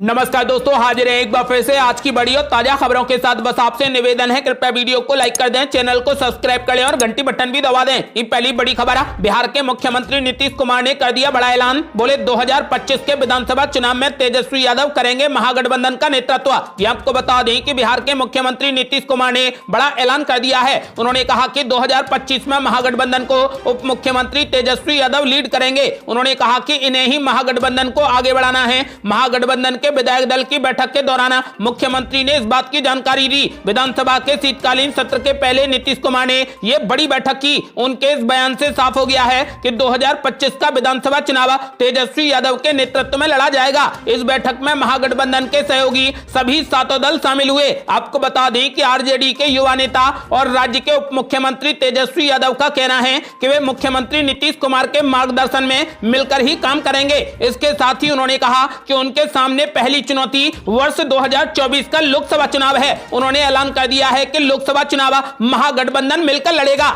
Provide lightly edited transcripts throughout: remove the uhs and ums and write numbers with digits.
नमस्कार दोस्तों, हाजिर है एक बार फिर से आज की बड़ी और ताजा खबरों के साथ। बस आपसे निवेदन है, कृपया वीडियो को लाइक कर दें, चैनल को सब्सक्राइब कर लें और घंटी बटन भी दबा दें। ये पहली बड़ी खबर है। बिहार के मुख्यमंत्री नीतीश कुमार ने कर दिया बड़ा ऐलान। बोले 2025 के विधानसभा चुनाव में तेजस्वी यादव करेंगे महागठबंधन का नेतृत्व। ये आपको बता दें कि बिहार के मुख्यमंत्री नीतीश कुमार ने बड़ा ऐलान कर दिया है। उन्होंने कहा कि 2025 में महागठबंधन को उप मुख्यमंत्री तेजस्वी यादव लीड करेंगे। उन्होंने कहा कि इन्हें ही महागठबंधन को आगे बढ़ाना है। महागठबंधन के विधायक दल की बैठक के दौरान मुख्यमंत्री ने इस बात की जानकारी दी। विधानसभा के शीतकालीन सत्र के पहले नीतीश कुमार ने यह बड़ी बैठक की। उनके इस बयान से साफ हो गया है कि 2025 का विधानसभा चुनाव तेजस्वी यादव के नेतृत्व में लड़ा जाएगा। इस बैठक में महागठबंधन के सहयोगी सभी सातों दल शामिल हुए। आपको बता दें कि आरजेडी के युवा नेता और राज्य के उप मुख्यमंत्री तेजस्वी यादव का कहना है कि वे मुख्यमंत्री नीतीश कुमार के मार्गदर्शन में मिलकर ही काम करेंगे। इसके साथ ही उन्होंने कहा कि उनके सामने पहली चुनौती वर्ष 2024 का लोकसभा चुनाव है। उन्होंने ऐलान कर दिया है कि लोकसभा चुनाव महागठबंधन मिलकर लड़ेगा।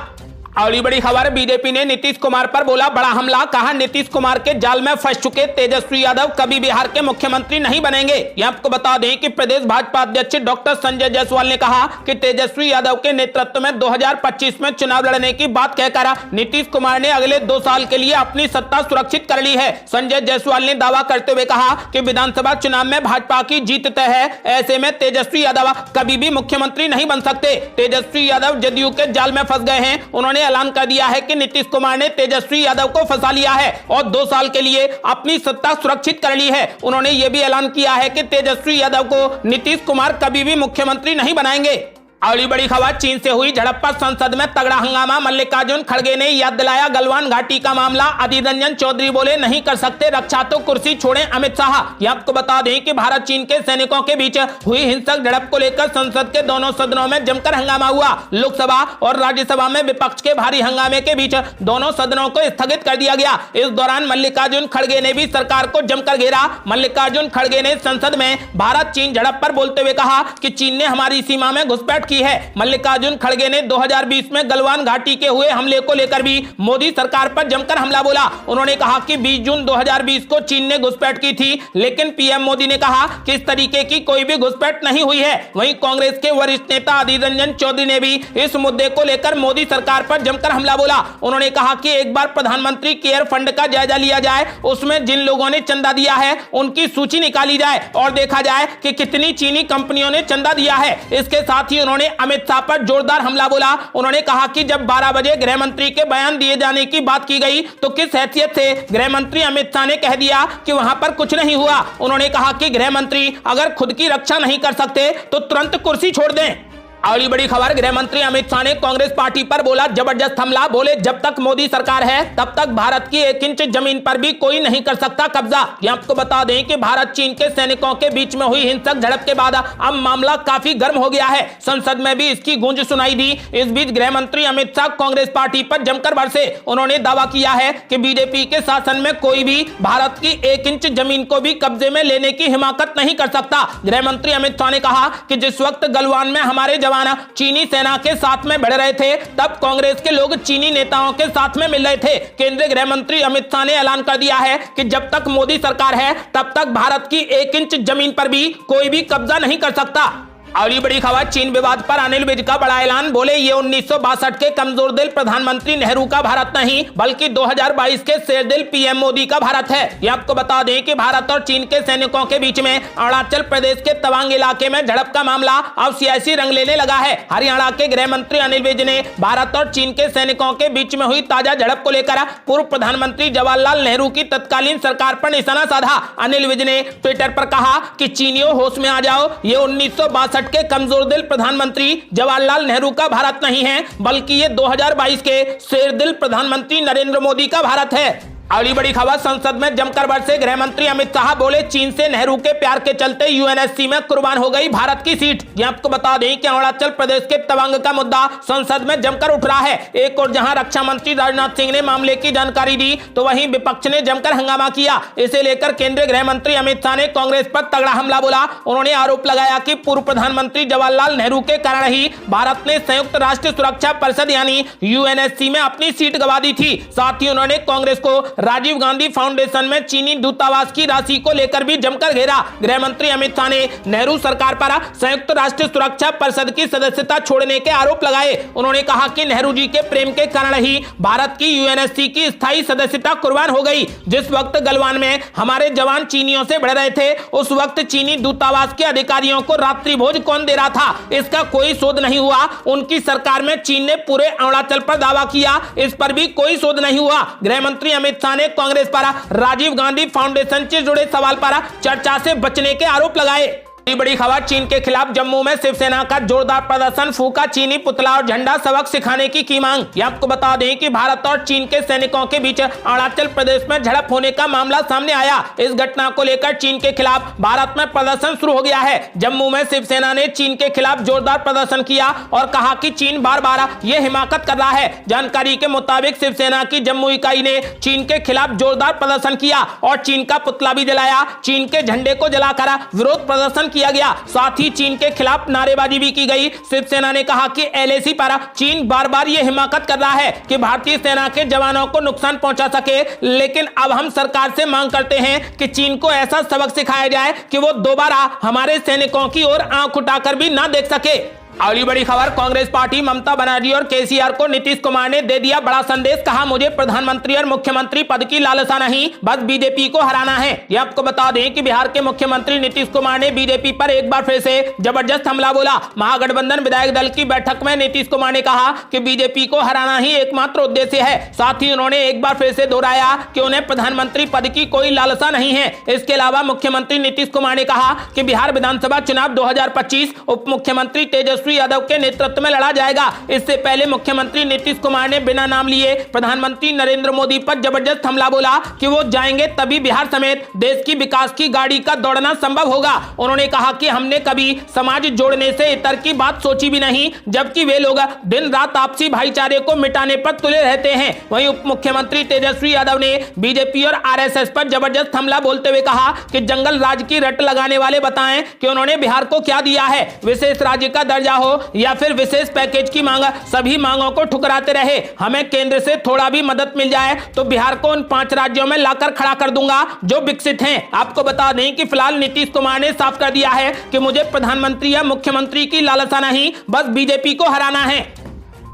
और ये बड़ी खबर, बीजेपी ने नीतीश कुमार पर बोला बड़ा हमला। कहा नीतीश कुमार के जाल में फंस चुके तेजस्वी यादव कभी बिहार के मुख्यमंत्री नहीं बनेंगे। ये आपको बता दें कि प्रदेश भाजपा अध्यक्ष डॉक्टर संजय जायसवाल ने कहा कि तेजस्वी यादव के नेतृत्व में 2025 में चुनाव लड़ने की बात कहकर नीतीश कुमार ने अगले 2 साल के लिए अपनी सत्ता सुरक्षित कर ली है। संजय जायसवाल ने दावा करते हुए कहा कि विधानसभा चुनाव में भाजपा की जीत तय है। ऐसे में तेजस्वी यादव कभी भी मुख्यमंत्री नहीं बन सकते। तेजस्वी यादव जदयू के जाल में फंस गए हैं। उन्होंने ऐलान कर दिया है कि नीतीश कुमार ने तेजस्वी यादव को फंसा लिया है और 2 साल के लिए अपनी सत्ता सुरक्षित कर ली है। उन्होंने यह भी ऐलान किया है कि तेजस्वी यादव को नीतीश कुमार कभी भी मुख्यमंत्री नहीं बनाएंगे। अगली बड़ी खबर, चीन से हुई झड़प पर संसद में तगड़ा हंगामा। मल्लिकार्जुन खड़गे ने याद दिलाया गलवान घाटी का मामला। अधीर रंजन चौधरी बोले नहीं कर सकते रक्षा तो कुर्सी छोड़े अमित शाह। यह आपको बता दें कि भारत चीन के सैनिकों के बीच हुई हिंसक झड़प को लेकर संसद के दोनों सदनों में जमकर हंगामा हुआ। लोकसभा और राज्यसभा में विपक्ष के भारी हंगामे के बीच दोनों सदनों को स्थगित कर दिया गया। इस दौरान मल्लिकार्जुन खड़गे ने भी सरकार को जमकर घेरा। मल्लिकार्जुन खड़गे ने संसद में भारत चीन झड़प पर बोलते हुए कहा कि चीन ने हमारी सीमा में घुसपैठ की है। मल्लिकार्जुन खड़गे ने 2020 में गलवान घाटी के हुए हमले को लेकर भी मोदी सरकार पर जमकर हमला बोला। उन्होंने कहा कि 20 जून 2020 को चीन ने घुसपैठ की थी, लेकिन पीएम मोदी ने कहा कि इस तरीके की कोई भी घुसपैठ नहीं हुई है। वहीं कांग्रेस के वरिष्ठ नेता अधीर रंजन चौधरी ने भी इस मुद्दे को लेकर मोदी सरकार पर जमकर हमला बोला। उन्होंने कहा कि एक बार प्रधानमंत्री केयर फंड का जायजा लिया जाए, उसमें जिन लोगों ने चंदा दिया है उनकी सूची निकाली जाए और देखा जाए कि कितनी चीनी कंपनियों ने चंदा दिया है। इसके साथ ही उन्होंने अमित शाह पर जोरदार हमला बोला। उन्होंने कहा कि जब 12 बजे गृह मंत्री के बयान दिए जाने की बात की गई तो किस हैसियत से गृह मंत्री अमित शाह ने कह दिया कि वहां पर कुछ नहीं हुआ। उन्होंने कहा कि गृह मंत्री अगर खुद की रक्षा नहीं कर सकते तो तुरंत कुर्सी छोड़ दें। अगली बड़ी खबर, गृह मंत्री अमित शाह ने कांग्रेस पार्टी पर बोला जबरदस्त हमला। बोले जब तक मोदी सरकार है तब तक भारत की 1 इंच जमीन पर भी कोई नहीं कर सकता कब्जा। यह आपको बता दें कि भारत चीन के सैनिकों के बीच में हुई हिंसक झड़प के बाद अब मामला काफी गर्म हो गया है। संसद में भी इसकी गूंज सुनाई दी। इस बीच गृह मंत्री अमित शाह कांग्रेस पार्टी पर जमकर बरसे। उन्होंने दावा किया है कि बीजेपी के शासन में कोई भी भारत की 1 इंच जमीन को भी कब्जे में लेने की हिमाकत नहीं कर सकता। गृह मंत्री अमित शाह ने कहा कि जिस वक्त गलवान में हमारे जवान चीनी सेना के साथ में बढ़ रहे थे तब कांग्रेस के लोग चीनी नेताओं के साथ में मिल रहे थे। केंद्रीय गृह मंत्री अमित शाह ने ऐलान कर दिया है कि जब तक मोदी सरकार है तब तक भारत की 1 इंच जमीन पर भी कोई भी कब्जा नहीं कर सकता। अगली बड़ी खबर, चीन विवाद पर अनिल विज का बड़ा ऐलान। बोले ये 1962 के कमजोर दिल प्रधानमंत्री नेहरू का भारत नहीं बल्कि 2022 के शेरदिल पीएम मोदी का भारत है। ये आपको बता दें कि भारत और चीन के सैनिकों के बीच में अरुणाचल प्रदेश के तवांग इलाके में झड़प का मामला अब सियासी रंग लेने लगा है। हरियाणा के गृह मंत्री अनिल विज ने भारत और चीन के सैनिकों के बीच में हुई ताजा झड़प को लेकर पूर्व प्रधानमंत्री जवाहरलाल नेहरू की तत्कालीन सरकार पर निशाना साधा। अनिल विज ने ट्विटर पर कहा कि चीनियों होश में आ जाओ, ये 1962 के कमजोर दिल प्रधानमंत्री जवाहरलाल नेहरू का भारत नहीं है बल्कि ये 2022 के शेरदिल प्रधानमंत्री नरेंद्र मोदी का भारत है। अगली बड़ी खबर, संसद में जमकर बरसे गृह मंत्री अमित शाह। बोले चीन से नेहरू के प्यार के चलते यूएनएससी में कुर्बान हो गई भारत की सीट। ये आपको बता दें कि अरुणाचल प्रदेश के तवांग का मुद्दा संसद में जमकर उठ रहा है। एक और जहां रक्षा मंत्री राजनाथ सिंह ने मामले की जानकारी दी तो वहीं विपक्ष ने जमकर हंगामा किया। इसे लेकर केंद्रीय गृह मंत्री अमित शाह ने कांग्रेस पर तगड़ा हमला बोला। उन्होंने आरोप लगाया कि पूर्व प्रधानमंत्री जवाहरलाल नेहरू के कारण ही भारत ने संयुक्त राष्ट्र सुरक्षा परिषद यानी यूएनएससी में अपनी सीट गंवा दी थी। साथ ही उन्होंने कांग्रेस को राजीव गांधी फाउंडेशन में चीनी दूतावास की राशि को लेकर भी जमकर घेरा। गृह मंत्री अमित शाह ने नेहरू सरकार पर संयुक्त राष्ट्र सुरक्षा परिषद की सदस्यता छोड़ने के आरोप लगाए। उन्होंने कहा कि नेहरू जी के प्रेम के कारण ही भारत की यूएनएससी की स्थायी सदस्यता कुर्बान हो गई। जिस वक्त गलवान में हमारे जवान चीनियों से बढ़ रहे थे, उस वक्त चीनी दूतावास के अधिकारियों को रात्रि भोज कौन दे रहा था, इसका कोई शोध नहीं हुआ। उनकी सरकार में चीन ने पूरे अरुणाचल पर दावा किया, इस पर भी कोई शोध नहीं हुआ। गृह मंत्री अमित शाह ने कांग्रेस पर राजीव गांधी फाउंडेशन से जुड़े सवाल पर चर्चा से बचने के आरोप लगाए। बड़ी खबर, चीन के खिलाफ जम्मू में शिवसेना का जोरदार प्रदर्शन, फूका चीनी पुतला और झंडा, सबक सिखाने की मांग। ये आपको बता दें कि भारत और चीन के सैनिकों के बीच अरुणाचल प्रदेश में झड़प होने का मामला सामने आया। इस घटना को लेकर चीन के खिलाफ भारत में प्रदर्शन शुरू हो गया है। जम्मू में शिवसेना ने चीन के खिलाफ जोरदार प्रदर्शन किया और कहा कि चीन बार बार ये हिमाकत कर रहा है। जानकारी के मुताबिक शिवसेना की जम्मू इकाई ने चीन के खिलाफ जोरदार प्रदर्शन किया और चीन का पुतला भी जलाया। चीन के झंडे को जलाकर विरोध प्रदर्शन किया गया, साथ ही चीन के खिलाफ नारेबाजी भी की गई। शिवसेना ने कहा कि एलएसी पर चीन बार बार यह हिमाकत कर रहा है कि भारतीय सेना के जवानों को नुकसान पहुंचा सके, लेकिन अब हम सरकार से मांग करते हैं कि चीन को ऐसा सबक सिखाया जाए कि वो दोबारा हमारे सैनिकों की ओर आंख उठाकर भी ना देख सके। अगली बड़ी खबर, कांग्रेस पार्टी ममता बनर्जी और केसीआर को नीतीश कुमार ने दे दिया बड़ा संदेश। कहा, मुझे प्रधानमंत्री और मुख्यमंत्री पद की लालसा नहीं, बस बीजेपी को हराना है। यह आपको बता दें कि बिहार के मुख्यमंत्री नीतीश कुमार ने बीजेपी पर एक बार फिर से जबरदस्त हमला बोला। महागठबंधन विधायक दल की बैठक में नीतीश कुमार ने कहा कि बीजेपी को हराना ही एकमात्र उद्देश्य है। साथ ही उन्होंने एक बार फिर से दोहराया कि उन्हें प्रधानमंत्री पद की कोई लालसा नहीं है। इसके अलावा मुख्यमंत्री नीतीश कुमार ने कहा कि बिहार विधानसभा चुनाव 2025 उप मुख्यमंत्री तेजस्वी यादव के नेतृत्व में लड़ा जाएगा। इससे पहले मुख्यमंत्री नीतीश कुमार ने बिना नाम लिए प्रधानमंत्री नरेंद्र मोदी पर जबरदस्त हमला बोला कि वो जाएंगे तभी बिहार समेत देश की विकास की गाड़ी का दौड़ना संभव होगा। उन्होंने कहा कि हमने कभी समाज जोड़ने से इतर की बात सोची भी नहीं, जबकि वे लोग दिन रात आपसी भाईचारे को मिटाने पर तुले रहते हैं। वहीं उप मुख्यमंत्री तेजस्वी यादव ने बीजेपी और आरएसएस पर जबरदस्त हमला बोलते हुए कहा कि जंगल राज की रट लगाने वाले बताएं कि उन्होंने बिहार को क्या दिया है। विशेष राज्य का दर्जा हो या फिर विशेष पैकेज की मांग, सभी मांगों को ठुकराते रहे। हमें केंद्र से थोड़ा भी मदद मिल जाए तो बिहार को उन 5 राज्यों में लाकर खड़ा कर दूंगा जो विकसित हैं। आपको बता दें कि फिलहाल नीतीश कुमार ने साफ कर दिया है कि मुझे प्रधानमंत्री या मुख्यमंत्री की लालसा नहीं, बस बीजेपी को हराना है।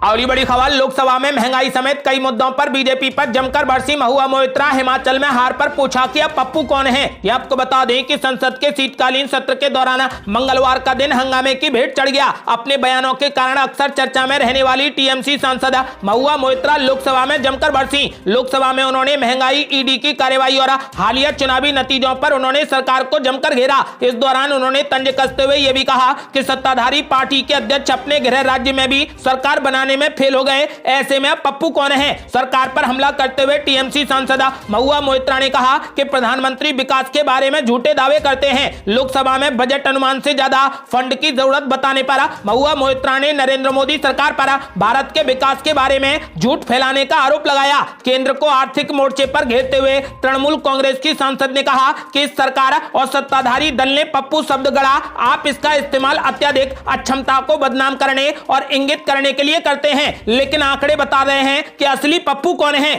अगली बड़ी खबर, लोकसभा में महंगाई समेत कई मुद्दों पर बीजेपी पर जमकर बरसी महुआ मोइत्रा। हिमाचल में हार पर पूछा कि अब पप्पू कौन है। यह आपको बता दें कि संसद के शीतकालीन सत्र के दौरान मंगलवार का दिन हंगामे की भेंट चढ़ गया। अपने बयानों के कारण अक्सर चर्चा में रहने वाली टीएमसी सांसद महुआ मोइत्रा लोकसभा में जमकर बरसी। लोकसभा में उन्होंने महंगाई, ईडी की कार्रवाई और हालिया चुनावी नतीजों पर उन्होंने सरकार को जमकर घेरा। इस दौरान उन्होंने तंज कसते हुए यह भी कहा कि सत्ताधारी पार्टी के अध्यक्ष अपने गृह राज्य में भी सरकार बनाने में फेल हो गए, ऐसे में अब पप्पू कौन है। सरकार पर हमला करते हुए टीएमसी सांसद महुआ मोइत्रा ने कहा कि प्रधानमंत्री विकास के बारे में झूठे दावे करते हैं। लोकसभा में बजट अनुमान से ज्यादा फंड की जरूरत बताने पर महुआ मोइत्रा ने नरेंद्र मोदी सरकार पर भारत के विकास के बारे में झूठ फैलाने का आरोप लगाया। केंद्र को आर्थिक मोर्चे पर घेरते हुए तृणमूल कांग्रेस की सांसद ने कहा कि इस सरकार और सत्ताधारी दल ने पप्पू शब्द गढ़ा। आप इसका इस्तेमाल अत्यधिक अक्षमता को बदनाम करने और इंगित करने के लिए करते हैं, लेकिन आंकड़े बता रहे हैं कि असली पप्पू कौन है।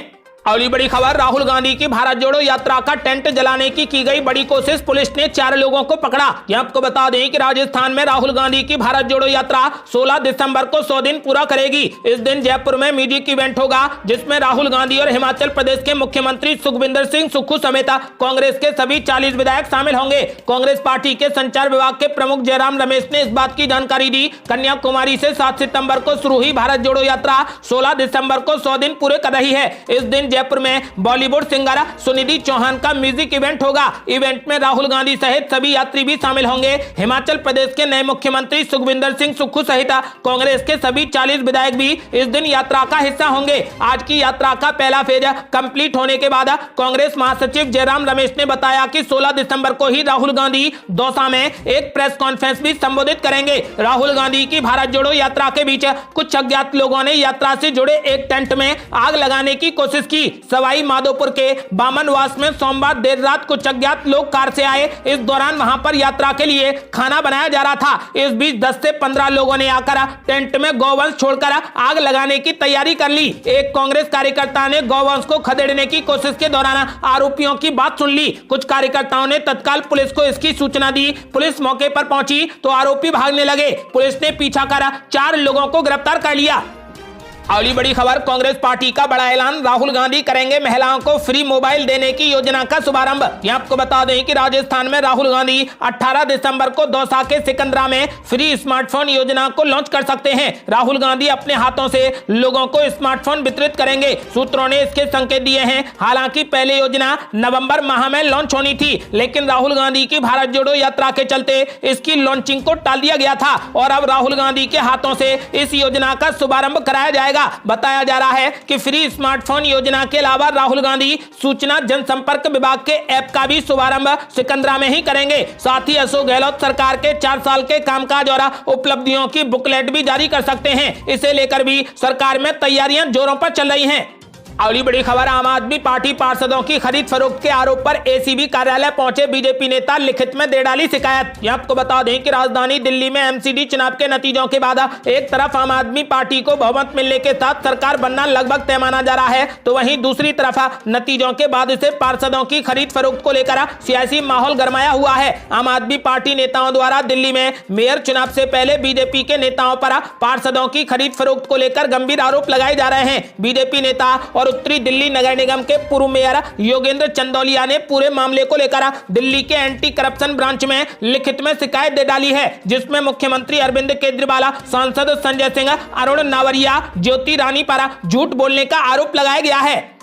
अगली बड़ी खबर, राहुल गांधी की भारत जोड़ो यात्रा का टेंट जलाने की गई बड़ी कोशिश, पुलिस ने 4 लोगों को पकड़ा। यहां आपको बता दें कि राजस्थान में राहुल गांधी की भारत जोड़ो यात्रा 16 दिसंबर को 100 दिन पूरा करेगी। इस दिन जयपुर में म्यूजिक इवेंट होगा जिसमें राहुल गांधी और हिमाचल प्रदेश के मुख्यमंत्री सुखविंदर सिंह सुक्खू समेत कांग्रेस के सभी 40 विधायक शामिल होंगे। कांग्रेस पार्टी के संचार विभाग के प्रमुख जयराम रमेश ने इस बात की जानकारी दी। कन्याकुमारी से 7 सितंबर को शुरू हुई भारत जोड़ो यात्रा 16 दिसंबर को 100 दिन पूरे कर रही है। इस दिन जयपुर में बॉलीवुड सिंगर सुनिधि चौहान का म्यूजिक इवेंट होगा। इवेंट में राहुल गांधी सहित सभी यात्री भी शामिल होंगे। हिमाचल प्रदेश के नए मुख्यमंत्री सुखविंदर सिंह सुक्खू सहित कांग्रेस के सभी 40 विधायक भी इस दिन यात्रा का हिस्सा होंगे। आज की यात्रा का पहला फेज कंप्लीट होने के बाद कांग्रेस महासचिव जयराम रमेश ने बताया कि 16 दिसंबर को ही राहुल गांधी दौसा में एक प्रेस कॉन्फ्रेंस भी संबोधित करेंगे। राहुल गांधी की भारत जोड़ो यात्रा के बीच कुछ अज्ञात लोगों ने यात्रा से जुड़े एक टेंट में आग लगाने की कोशिश की। दी। सवाई माधोपुर के बामनवास में सोमवार देर रात कुछ अज्ञात लोग कार से आए। इस दौरान वहां पर यात्रा के लिए खाना बनाया जा रहा था। इस बीच 10 से 15 लोगों ने आकर टेंट में गौवंश छोड़कर आग लगाने की तैयारी कर ली। एक कांग्रेस कार्यकर्ता ने गौवंश को खदेड़ने की कोशिश के दौरान आरोपियों की बात सुन ली। कुछ कार्यकर्ताओं ने तत्काल पुलिस को इसकी सूचना दी। पुलिस मौके पर पहुंची तो आरोपी भागने लगे। पुलिस ने पीछा कर 4 लोगों को गिरफ्तार कर लिया। अगली बड़ी खबर, कांग्रेस पार्टी का बड़ा ऐलान, राहुल गांधी करेंगे महिलाओं को फ्री मोबाइल देने की योजना का शुभारंभ। यहां आपको बता दें कि राजस्थान में राहुल गांधी 18 दिसंबर को दौसा के सिकंदरा में फ्री स्मार्टफोन योजना को लॉन्च कर सकते हैं। राहुल गांधी अपने हाथों से लोगों को स्मार्टफोन वितरित करेंगे। सूत्रों ने इसके संकेत दिए हैं। हालांकि पहले योजना नवंबर माह में लॉन्च होनी थी, लेकिन राहुल गांधी की भारत जोड़ो यात्रा के चलते इसकी लॉन्चिंग को टाल दिया गया था और अब राहुल गांधी के हाथों से इस योजना का शुभारंभ कराया जाएगा। बताया जा रहा है कि फ्री स्मार्टफोन योजना के अलावा राहुल गांधी सूचना जनसंपर्क विभाग के ऐप का भी शुभारंभ सिकंदरा में ही करेंगे। साथ ही अशोक गहलोत सरकार के 4 साल के कामकाज और उपलब्धियों की बुकलेट भी जारी कर सकते हैं। इसे लेकर भी सरकार में तैयारियां जोरों पर चल रही हैं। अगली बड़ी खबर, आम आदमी पार्टी पार्षदों की खरीद फरोख्त के आरोप पर एसीबी कार्यालय पहुंचे बीजेपी नेता, लिखित में दे डाली शिकायत। यहां आपको बता दें कि राजधानी दिल्ली में एमसीडी चुनाव के नतीजों के बाद एक तरफ आम आदमी पार्टी को बहुमत मिलने के साथ सरकार बनना लगभग तय माना जा रहा है, तो वहीं दूसरी तरफ नतीजों के बाद से पार्षदों की खरीद फरोख्त को लेकर सियासी माहौल गरमाया हुआ है। आम आदमी पार्टी नेताओं द्वारा दिल्ली में मेयर चुनाव से पहले बीजेपी के नेताओं पर पार्षदों की खरीद फरोख्त को लेकर गंभीर आरोप लगाए जा रहे हैं। बीजेपी नेता और उत्तरी दिल्ली नगर निगम के पूर्व मेयर योगेंद्र चंदौलिया ने पूरे मामले को लेकर दिल्ली के एंटी करप्शन ब्रांच में लिखित में शिकायत दे डाली है, जिसमें मुख्यमंत्री अरविंद केजरीवाल, सांसद संजय सिंह, अरुण नावरिया, ज्योति रानी पर झूठ बोलने का आरोप लगाया गया है।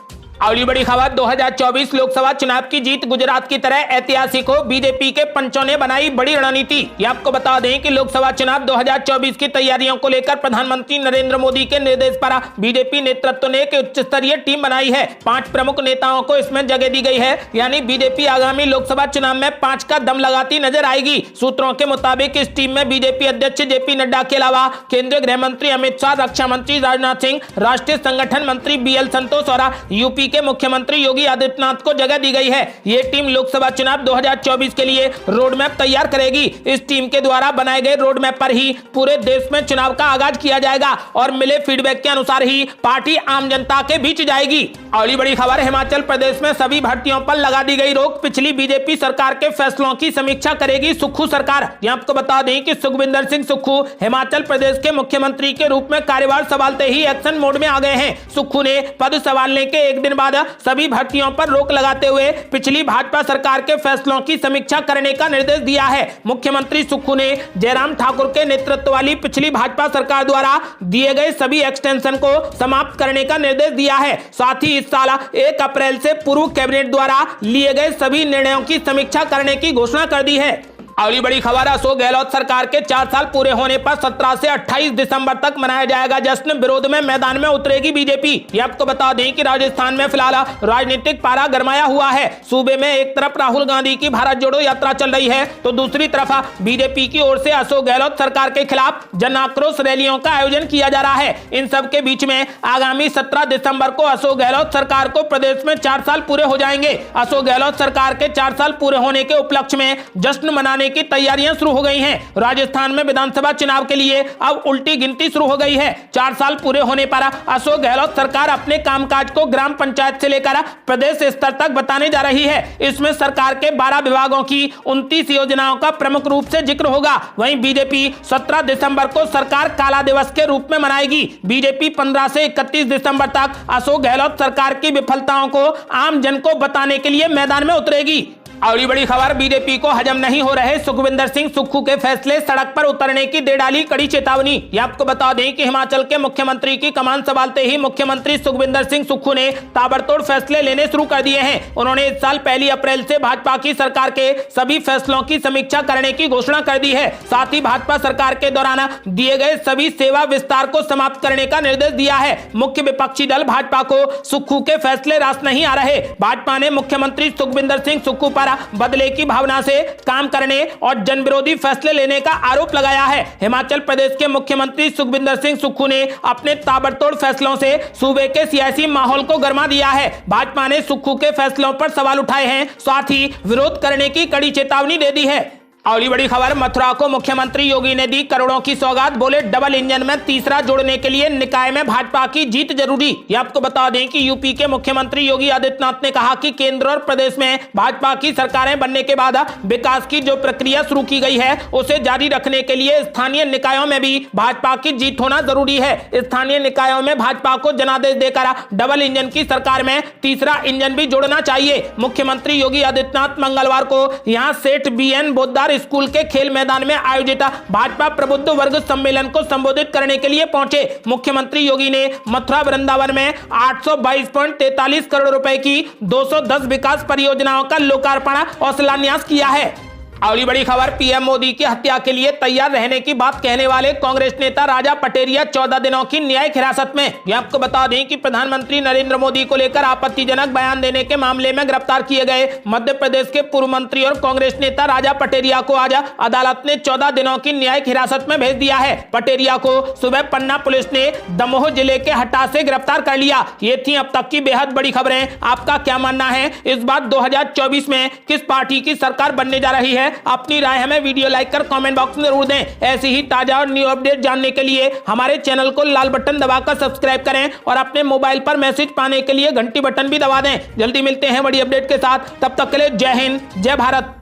अगली बड़ी खबर, 2024 लोकसभा चुनाव की जीत गुजरात की तरह ऐतिहासिक हो, बीजेपी के पंचों ने बनाई बड़ी रणनीति। ये आपको बता दें कि लोकसभा चुनाव 2024 की तैयारियों को लेकर प्रधानमंत्री नरेंद्र मोदी के निर्देश पर बीजेपी नेतृत्व ने एक उच्च स्तरीय टीम बनाई है। 5 प्रमुख नेताओं को इसमें जगह दी गई है, यानी बीजेपी आगामी लोकसभा चुनाव में 5 का दम लगाती नजर आएगी। सूत्रों के मुताबिक इस टीम में बीजेपी अध्यक्ष जेपी नड्डा के अलावा केंद्रीय गृह मंत्री अमित शाह, रक्षा मंत्री राजनाथ सिंह, राष्ट्रीय संगठन मंत्री बीएल संतोष और यूपी के मुख्यमंत्री योगी आदित्यनाथ को जगह दी गई है। ये टीम लोकसभा चुनाव 2024 के लिए रोड मैप तैयार करेगी। इस टीम के द्वारा बनाए गए रोड मैप पर ही पूरे देश में चुनाव का आगाज किया जाएगा और मिले फीडबैक के अनुसार ही पार्टी आम जनता के बीच जाएगी। अगली बड़ी खबर, हिमाचल प्रदेश में सभी भर्तियों पर लगा दी गई रोक, पिछली बीजेपी सरकार के फैसलों की समीक्षा करेगी सुक्खू सरकार। यहां आपको बता दें कि सुखविंदर सिंह सुक्खू हिमाचल प्रदेश के मुख्यमंत्री के रूप में कार्यभार संभालते ही एक्शन मोड में आ गए हैं। सुक्खू ने पद संभालने के एक दिन बाद सभी भर्तियों पर रोक लगाते हुए पिछली भाजपा सरकार के फैसलों की समीक्षा करने का निर्देश दिया है। मुख्यमंत्री सुक्खू ने जयराम ठाकुर के नेतृत्व वाली पिछली भाजपा सरकार द्वारा दिए गए सभी एक्सटेंशन को समाप्त करने का निर्देश दिया है। साथ ही इस साल 1 अप्रैल से पूर्व कैबिनेट द्वारा लिए गए सभी निर्णयों की समीक्षा करने की घोषणा कर दी है। अगली बड़ी खबर, अशोक गहलोत सरकार के 4 साल पूरे होने पर 17 से 28 दिसंबर तक मनाया जाएगा जश्न, विरोध में मैदान में उतरेगी बीजेपी। ये आपको बता दें कि राजस्थान में फिलहाल राजनीतिक पारा गरमाया हुआ है। सूबे में एक तरफ राहुल गांधी की भारत जोड़ो यात्रा चल रही है, तो दूसरी तरफ बीजेपी की ओर से अशोक गहलोत सरकार के खिलाफ जन आक्रोश रैलियों का आयोजन किया जा रहा है। इन सब के बीच में आगामी 17 दिसंबर को अशोक गहलोत सरकार को प्रदेश में 4 साल पूरे हो जाएंगे। अशोक गहलोत सरकार के 4 साल पूरे होने के उपलक्ष्य में जश्न मनाने की तैयारियां शुरू हो गई हैं। राजस्थान में विधानसभा चुनाव के लिए अब उल्टी गिनती शुरू हो गई है। 4 साल पूरे होने पर अशोक गहलोत सरकार अपने कामकाज को ग्राम पंचायत से लेकर प्रदेश स्तर तक बताने जा रही है। इसमें सरकार के 12 विभागों की 29 योजनाओं का प्रमुख रूप से जिक्र होगा। वहीं बीजेपी 17 दिसंबर को सरकार काला दिवस के रूप में मनाएगी। बीजेपी 15 से 31 दिसंबर तक अशोक गहलोत सरकार की विफलताओं को आम जन को बताने के लिए मैदान में उतरेगी। अगली बड़ी खबर, बीजेपी को हजम नहीं हो रहे सुखविंदर सिंह सुक्खू के फैसले, सड़क पर उतरने की दे डाली कड़ी चेतावनी। ये आपको बता दें कि हिमाचल के मुख्यमंत्री की कमान संभालते ही मुख्यमंत्री सुखविंदर सिंह सुक्खू ने ताबड़तोड़ फैसले लेने शुरू कर दिए हैं। उन्होंने इस साल 1 अप्रैल से भाजपा की सरकार के सभी फैसलों की समीक्षा करने की घोषणा कर दी है। साथ ही भाजपा सरकार के दौरान दिए गए सभी सेवा विस्तार को समाप्त करने का निर्देश दिया है। मुख्य विपक्षी दल भाजपा को सुक्खू के फैसले रास नहीं आ रहे। भाजपा ने मुख्यमंत्री सुखविंदर सिंह सुक्खू पर द्वारा बदले की भावना से काम करने और जनविरोधी फैसले लेने का आरोप लगाया है। हिमाचल प्रदेश के मुख्यमंत्री सुखविंदर सिंह सुक्खू ने अपने ताबड़तोड़ फैसलों से सूबे के सियासी माहौल को गरमा दिया है। भाजपा ने सुक्खू के फैसलों पर सवाल उठाए हैं, साथ ही विरोध करने की कड़ी चेतावनी दे दी है। अगली बड़ी खबर, मथुरा को मुख्यमंत्री योगी ने दी करोड़ों की सौगात, बोले डबल इंजन में तीसरा जोड़ने के लिए निकाय में भाजपा की जीत जरूरी। ये आपको बता दें कि यूपी के मुख्यमंत्री योगी आदित्यनाथ ने कहा कि केंद्र और प्रदेश में भाजपा की सरकारें बनने के बाद विकास की जो प्रक्रिया शुरू की गई है उसे जारी रखने के लिए स्थानीय निकायों में भी भाजपा की जीत होना जरूरी है। स्थानीय निकायों में भाजपा को जनादेश देकर डबल इंजन की सरकार में तीसरा इंजन भी जोड़ना चाहिए। मुख्यमंत्री योगी आदित्यनाथ मंगलवार को यहाँ सेठ BN बोद्दार स्कूल के खेल मैदान में आयोजित भाजपा प्रबुद्ध वर्ग सम्मेलन को संबोधित करने के लिए पहुंचे। मुख्यमंत्री योगी ने मथुरा वृंदावन में 822.43 करोड़ रुपए की 210 विकास परियोजनाओं का लोकार्पण और शिलान्यास किया है। अगली बड़ी खबर, पीएम मोदी की हत्या के लिए तैयार रहने की बात कहने वाले कांग्रेस नेता राजा पटेरिया 14 दिनों की न्यायिक हिरासत में। यह आपको बता दें कि प्रधानमंत्री नरेंद्र मोदी को लेकर आपत्तिजनक बयान देने के मामले में गिरफ्तार किए गए मध्य प्रदेश के पूर्व मंत्री और कांग्रेस नेता राजा पटेरिया को आज अदालत ने 14 दिनों की न्यायिक हिरासत में भेज दिया है। पटेरिया को सुबह पन्ना पुलिस ने दमोह जिले के हटा से गिरफ्तार कर लिया। ये थी अब तक की बेहद बड़ी खबरें। आपका क्या मानना है इस बार 2024 में किस पार्टी की सरकार बनने जा रही है? अपनी राय हमें वीडियो लाइक कर कमेंट बॉक्स में जरूर दें। ऐसी ही ताजा और न्यू अपडेट जानने के लिए हमारे चैनल को लाल बटन दबाकर सब्सक्राइब करें और अपने मोबाइल पर मैसेज पाने के लिए घंटी बटन भी दबा दें। जल्दी मिलते हैं बड़ी अपडेट के साथ, तब तक के लिए जय हिंद, जय भारत।